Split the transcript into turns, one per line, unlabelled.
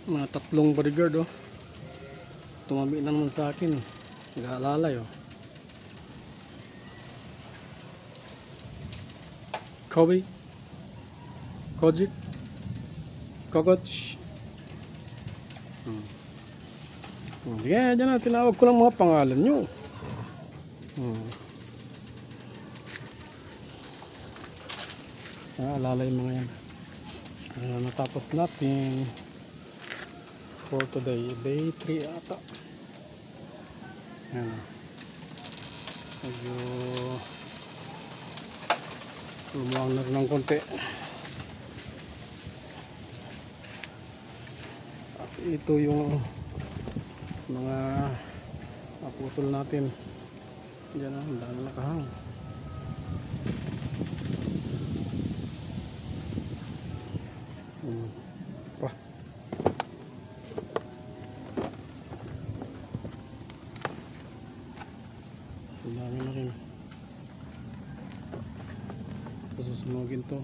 Mga tatlong bodyguard oh. Tumabi na naman sa akin. Nag-aalalay oh. Kobe, Kojik, Kokoch. Sige, dyan na. Tinawag ko lang mga pangalan nyo. Naalala yung mga yan. Natapos natin for today. Day 3 ata. Ayan. Medyo lumuang na rin ng konti. At ito yung mga naputol natin. Diyan na, ang dami nakahang. Wah. Ang dami na rin. Susunugin to.